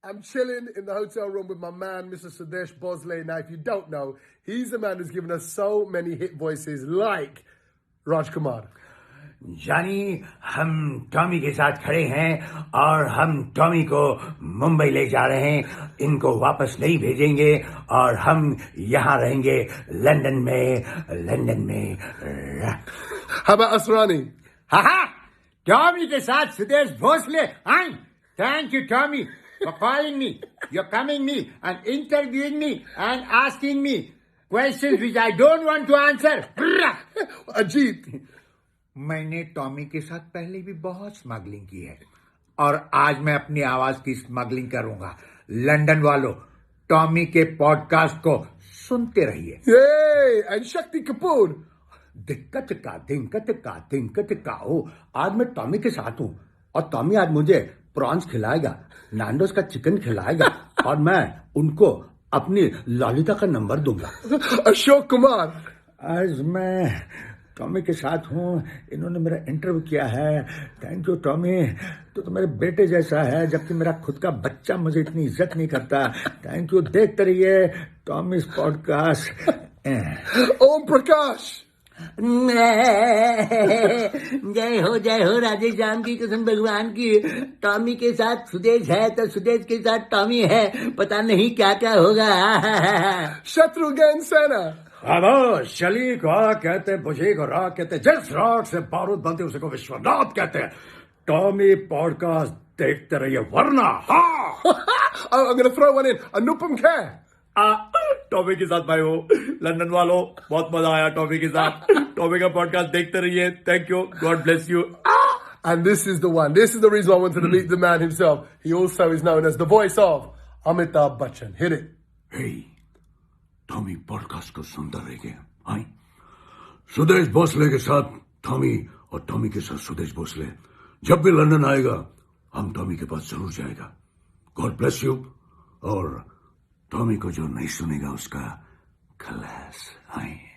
I'm chilling in the hotel room with my man, Mr. Sudesh bhosale. Now, if you don't know, he's the man who's given us so many hit voices like Rajkumar. जानी हम Tommy के साथ खड़े हैं और हम Tommy को मुंबई ले जा रहे हैं. इनको वापस नहीं भेजेंगे और हम यहाँ रहेंगे लंदन में. How about Asrani? हाँ, टॉमी के साथ Sudesh Bhosle. Thank you, Tommy, for calling me. You're coming me and interviewing me and asking me questions which I don't want to answer. Ajit. मैंने टॉमी के साथ पहले भी बहुत स्मगलिंग की है और आज मैं अपनी आवाज की स्मगलिंग करूंगा. लंदन वालों, टॉमी के पॉडकास्ट को सुनते रहिए. Yay! And Shakti Kapoor. दिक्कत का हो. आज मैं टॉमी के साथ हूँ और टॉमी आज मुझे प्रॉन्स खिलाएगा, नांडोस का चिकन खिलाएगा और मैं उनको अपनी ललिता का नंबर दूंगा. Ashok Kumar. आज मैं टॉमी के साथ हूँ. इन्होंने मेरा इंटरव्यू किया है. Thank you Tommy. तो मेरे बेटे जैसा है, जबकि मेरा खुद का बच्चा मुझे इतनी इज्जत नहीं करता. Thank you. देखते रहिए टॉमी पॉडकास्ट. Om Prakash. जय हो राधे श्याम की कसम भगवान की. टॉमी के साथ सुदेश है तो सुदेश के साथ टॉमी है. पता नहीं क्या क्या होगा. Shatrughan Sena. खामोश. चली को कहते, बुझी को राग कहते, जिस राग से बारूद बनते उसे को विश्वनाथ कहते. टॉमी पॉडकास्ट देखते रहिए वरना. I'm going to throw one in. Anupam Kher. Tommy के साथ भाई हो. लंदन वालों, बहुत मजा आया टॉमी के साथ. टॉमी का पॉडकास्ट देखते रहिए. Thank you. God bless you. And this is the one. This is the reason I wanted to meet the man himself. He also is known as the voice of Amitabh Bachchan. Hit it. Hey, Tommy podcast को सुनता रहिए. हाँ, सुदेश भोसले के साथ Tommy और Tommy के साथ सुदेश भोसले. जब भी लंदन आएगा हम टॉमी के पास जरूर जाएगा. God bless you. और टॉमी को जो नहीं सुनेगा उसका खलास. हाँ.